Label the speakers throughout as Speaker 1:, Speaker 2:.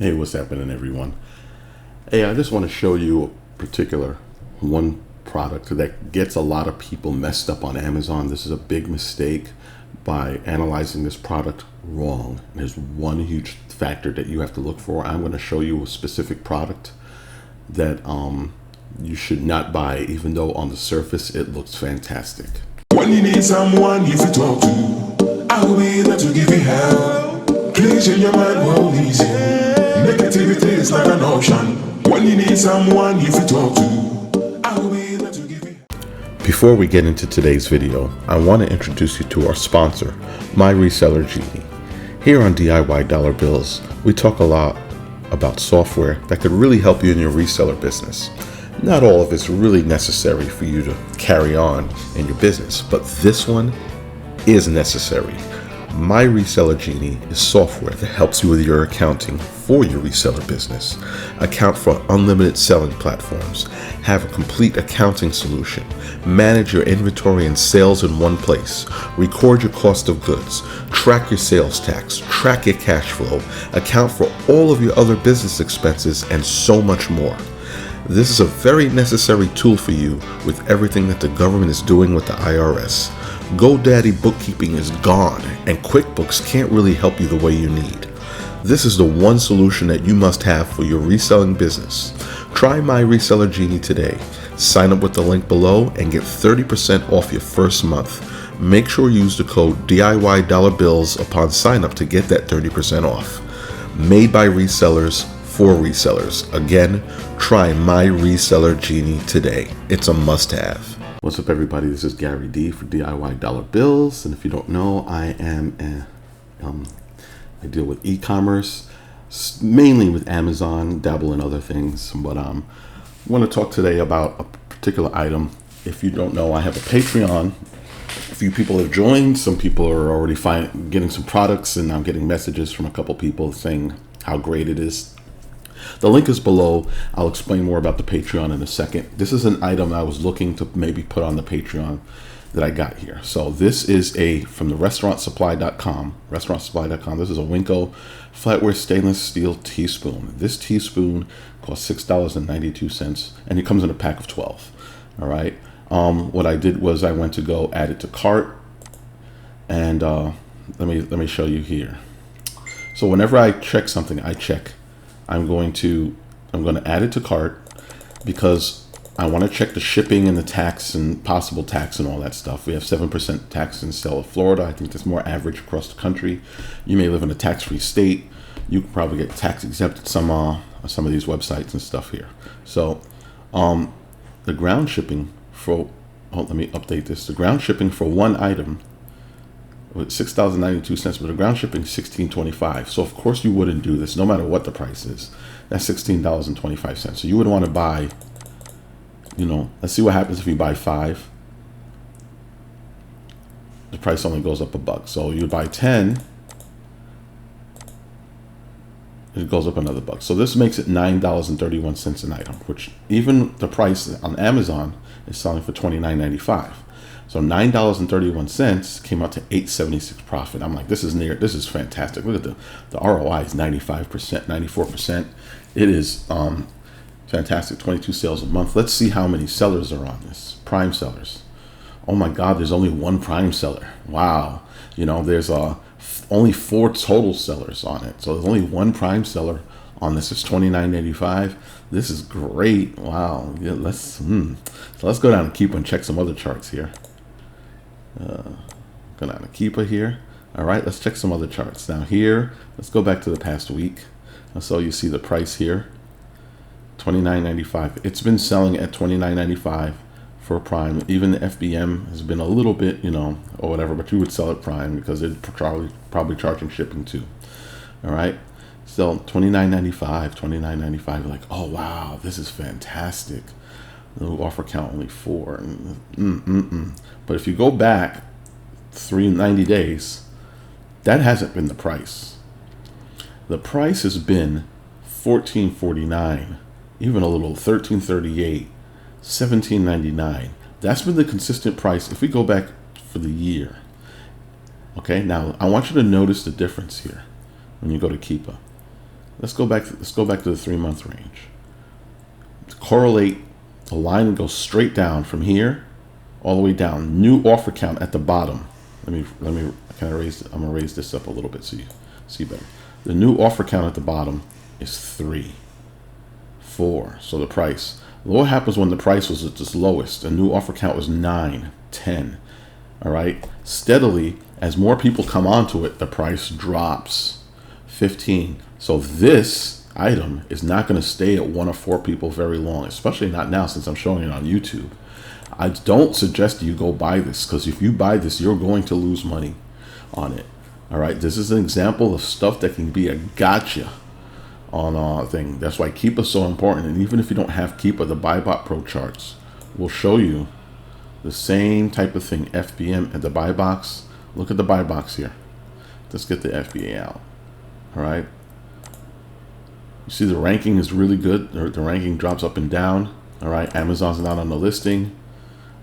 Speaker 1: Hey, what's happening, everyone? Hey, I just want to show you a particular one product that gets a lot of people messed up on Amazon. This is a big mistake by analyzing this product wrong. There's one huge factor that you have to look for. I'm going to show you a specific product that you should not buy, even though on the surface it looks fantastic.
Speaker 2: When you need someone you to talk to, I will be there to give you help. Please change your mind, won't easy. Negativity is not an option. When you need someone you to talk to, I will be there to give you help.
Speaker 1: Before we get into today's video, I want to introduce you to our sponsor, My Reseller Genie. Here on DIY Dollar Bills, we talk a lot about software that could really help you in your reseller business. Not all of it's really necessary for you to carry on in your business, but this one is necessary. My Reseller Genie is software that helps you with your accounting for your reseller business. Account for unlimited selling platforms, have a complete accounting solution, manage your inventory and sales in one place, record your cost of goods, track your sales tax, track your cash flow, account for all of your other business expenses, and so much more. This is a very necessary tool for you with everything that the government is doing with the IRS. GoDaddy bookkeeping is gone, and QuickBooks can't really help you the way you need. This is the one solution that you must have for your reselling business. Try My Reseller Genie today. Sign up with the link below and get 30% off your first month. Make sure you use the code DIY Dollar Bills upon sign up to get that 30% off. Made by resellers for resellers. Again, try My Reseller Genie today. It's a must-have. What's up, everybody? This is Gary D for DIY Dollar Bills, and if you don't know, I deal with e-commerce, mainly with Amazon, dabble in other things, but I want to talk today about a particular item. If you don't know, I have a Patreon. A few people have joined. Some people are already getting some products, and I'm getting messages from a couple people saying how great it is. The link is below. I'll explain more about the Patreon in a second. This is an item I was looking to maybe put on the Patreon that I got here. So this is from the restaurantsupply.com. Restaurantsupply.com. This is a Winco flatware stainless steel teaspoon. This teaspoon costs $6.92, and it comes in a pack of 12. All right. What I did was I went to go add it to cart, and let me show you here. So whenever I check something, I'm going to add it to cart because I want to check the shipping and the tax and possible tax and all that stuff. We have 7% tax in South Florida. I think that's more average across the country. You may live in a tax-free state. You can probably get tax exempt at some of these websites and stuff here. So the ground shipping for, let me update this. The ground shipping for one item with $6.92, but the ground shipping is $16.25. So of course you wouldn't do this, no matter what the price is. That's $16.25. So you would want to buy, let's see what happens if you buy 5. The price only goes up $1. So you buy 10, it goes up another $1. So this makes it $9.31 an item, which even the price on Amazon is selling for $29.95. So $9.31 came out to $8.76 profit. I'm like, this is fantastic. Look at the ROI is 95%, 94%. It is fantastic. 22 sales a month. Let's see how many sellers are on this. Prime sellers. Oh my God, there's only one prime seller. Wow. There's only 4 total sellers on it. So there's only one prime seller on this. It's $29.85. This is great. Wow. Yeah, so let's go down and keep and check some other charts here. Go down to Keepa here. All right, let's check some other charts. Now here, let's go back to the past week. So you see the price here, $29.95. It's been selling at $29.95 for Prime. Even the FBM has been a little bit, or whatever, but you would sell it Prime because they're probably charging shipping too. All right, so $29.95. Like, oh wow, this is fantastic. The offer count only 4. But if you go back 90 days, that hasn't been the price. The price has been $14.49, even a little $13.38, $17.99. That's been the consistent price if we go back for the year. Okay, now I want you to notice the difference here when you go to Keepa. let's go back to the 3-month range. To correlate, a line would go straight down from here all the way down. New offer count at the bottom. Let me kind of raise. I'm gonna raise this up a little bit so you see better. The new offer count at the bottom is 3, 4. So the price. What happens when the price was at its lowest? The new offer count was 9, 10. All right. Steadily, as more people come onto it, the price drops. 15. So this item is not going to stay at 1 or 4 people very long, especially not now since I'm showing it on YouTube. I don't suggest you go buy this, because if you buy this, you're going to lose money on it. All right. This is an example of stuff that can be a gotcha on a thing. That's why Keepa is so important. And even if you don't have Keepa, the BuyBot Pro charts will show you the same type of thing. FBM at the buy box. Look at the buy box here. Let's get the FBA out. All right. You see the ranking is really good. The ranking drops up and down. All right. Amazon's not on the listing,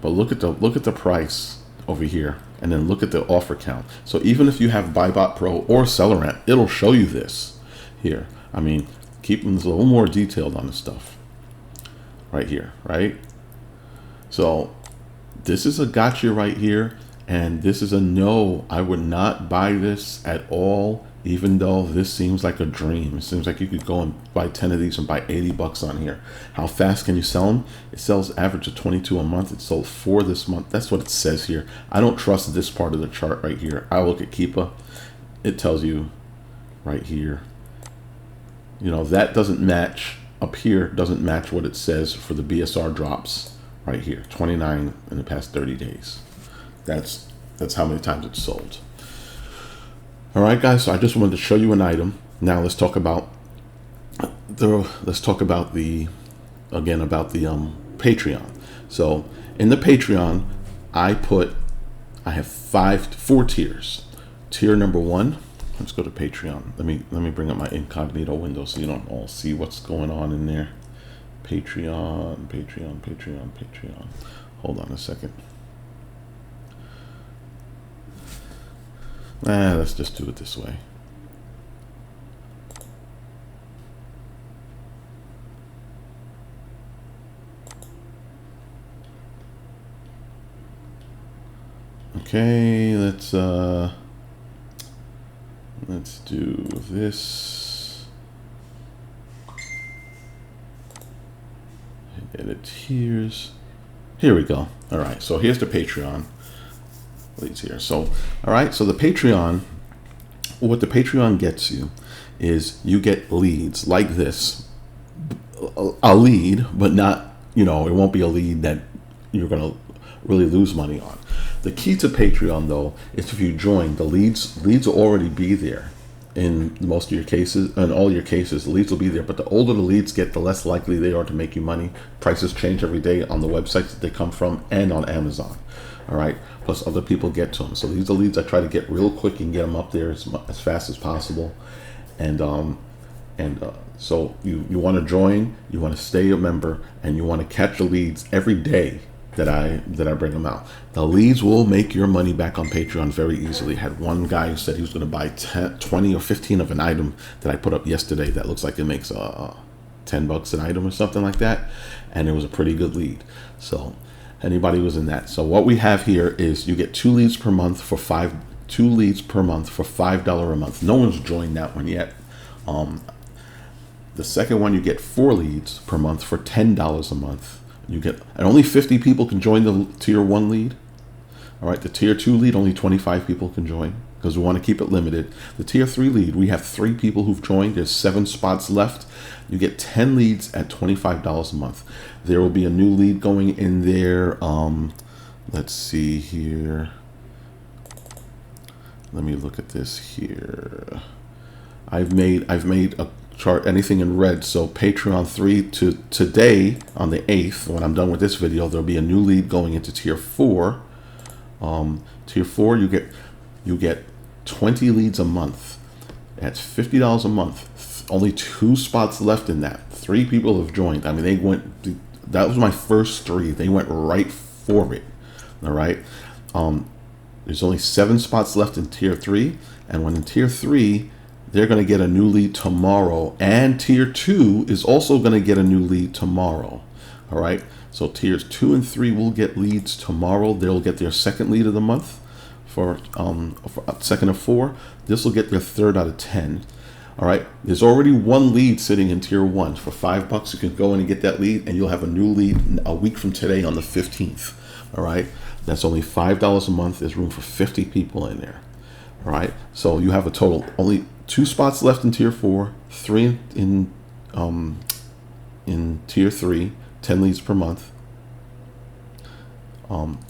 Speaker 1: but look at the price over here, and then look at the offer count. So even if you have BuyBot Pro or SellerAmp, it'll show you this here. I mean, Keeping's a little more detailed on the stuff right here, right? So this is a gotcha right here, and this is a no. I would not buy this at all, even though this seems like a dream. It seems like you could go and buy 10 of these and buy $80 on here. How fast can you sell them? It sells average of 22 a month. It sold 4 this month. That's what it says here. I don't trust this part of the chart right here. I look at Keepa. It tells you right here. You know, that doesn't match up here, doesn't match what it says for the BSR drops right here. 29 in the past 30 days. That's how many times it's sold. All right, guys. So I just wanted to show you an item. Now let's talk about the Patreon. So in the Patreon, I have 4 tiers. Tier number 1. Let's go to Patreon. Let me bring up my incognito window so you don't all see what's going on in there. Patreon. Hold on a second. Let's just do it this way. Okay, let's do this. Edit tiers. Here we go. All right, so here's the Patreon leads here. So, all right, so the Patreon, what the Patreon gets you is you get leads like this. A lead, but not, it won't be a lead that you're going to really lose money on. The key to Patreon, though, is if you join, the leads will already be there in most of your cases. In all your cases, the leads will be there. But the older the leads get, the less likely they are to make you money. Prices change every day on the websites that they come from and on Amazon. All right. Plus, other people get to them. So these are leads I try to get real quick and get them up there as fast as possible. So you want to join, you want to stay a member, and you want to catch the leads every day that I bring them out. The leads will make your money back on Patreon very easily. I had one guy who said he was going to buy 20 or 15 of an item that I put up yesterday that looks like it makes $10 an item or something like that, and it was a pretty good lead. So anybody was in that. So what we have here is you get 2 leads per month for $5 a month. No one's joined that one yet. The second one, you get 4 leads per month for $10 a month. And only 50 people can join the tier 1 lead. All right, the tier 2 lead, only 25 people can join because we want to keep it limited. The tier 3 lead, we have 3 people who've joined. There's 7 spots left. You get 10 leads at $25 a month. There will be a new lead going in there. Let's see here. Let me look at this here. I've made a chart, anything in red. So Patreon 3 to today on the 8th, when I'm done with this video, there'll be a new lead going into tier 4. Tier 4, you get 20 leads a month. That's $50 a month. Only 2 spots left in that. 3 people have joined. I mean, that was my first 3. They went right for it. All right. There's only 7 spots left in tier 3, and when in tier 3, they're going to get a new lead tomorrow. And tier 2 is also going to get a new lead tomorrow. All right. So tiers 2 and 3 will get leads tomorrow. They'll get their second lead of the month for second of 4. This will get their third out of 10. All right. There's already one lead sitting in tier 1 for $5. You can go in and get that lead, and you'll have a new lead a week from today on the 15th. All right. That's only $5 a month. There's room for 50 people in there. All right. So you have a total only 2 spots left in tier 4, 3 in tier 3, 10 leads per month.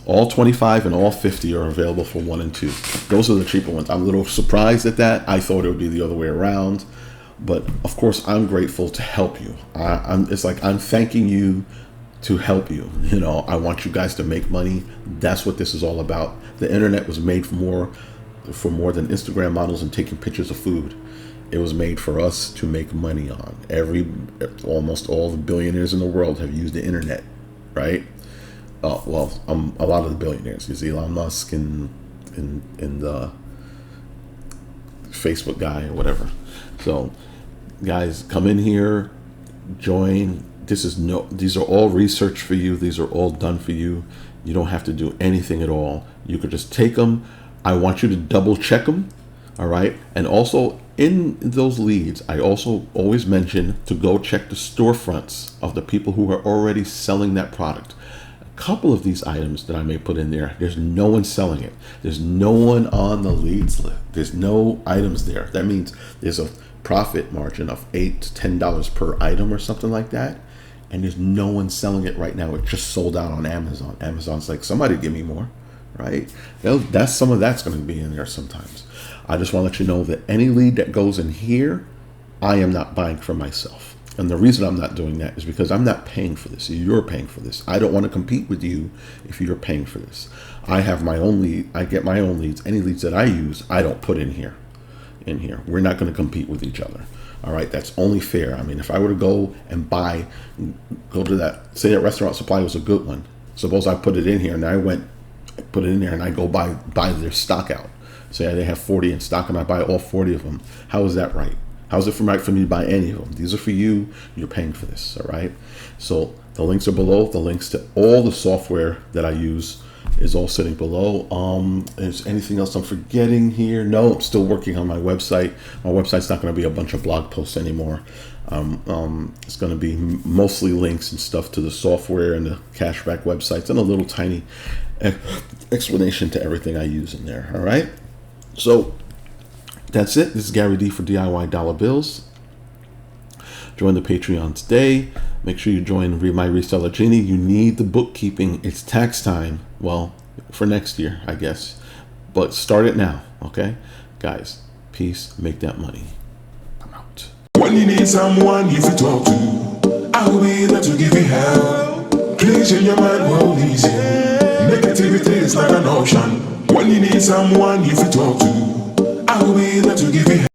Speaker 1: All 25 and all 50 are available for 1 and 2. Those are the cheaper ones. I'm a little surprised at that. I thought it would be the other way around, but of course I'm grateful to help you. It's like I'm thanking you to help you. You know, I want you guys to make money. That's what this is all about. The internet was made for more than Instagram models and taking pictures of food. It was made for us to make money on. Almost all the billionaires in the world have used the internet, right? A lot of the billionaires, is Elon Musk and the Facebook guy or whatever. So, guys, come in here, join. These are all research for you. These are all done for you. You don't have to do anything at all. You could just take them. I want you to double check them. All right. And also in those leads, I also always mention to go check the storefronts of the people who are already selling that product. A couple of these items that I may put in there, there's no one selling it. There's no one on the leads list. There's no items there. That means there's a profit margin of $8 to $10 per item or something like that. And there's no one selling it right now. It just sold out on Amazon. Amazon's like, somebody give me more, right? Some of that's going to be in there sometimes. I just want to let you know that any lead that goes in here, I am not buying for myself. And the reason I'm not doing that is because I'm not paying for this. You're paying for this. I don't want to compete with you if you're paying for this. I have my own lead. I get my own leads. Any leads that I use, I don't put in here. We're not going to compete with each other. All right. That's only fair. I mean, if I were to go to that, say that Restaurant Supply was a good one. Suppose I put it in here and put it in there and I go buy their stock out. Say they have 40 in stock and I buy all 40 of them. How is that right? How is it right for me to buy any of them? These are for you. You're paying for this. All right. So the links are below. The links to all the software that I use is all sitting below. Is anything else I'm forgetting here? No, I'm still working on my website. My website's not going to be a bunch of blog posts anymore. It's going to be mostly links and stuff to the software and the cashback websites and a little tiny explanation to everything I use in there. All right. So that's it. This is Gary D for DIY Dollar Bills. Join the Patreon today. Make sure you join My Reseller Genie. You need the bookkeeping. It's tax time. Well, for next year, I guess. But start it now, okay? Guys, peace. Make that money. I'm out.
Speaker 2: When you need someone you to talk to, I will be there to give you help. Please change your mind, well easy. Negativity is not an option. When you need someone you to talk to, I will be there to give you help.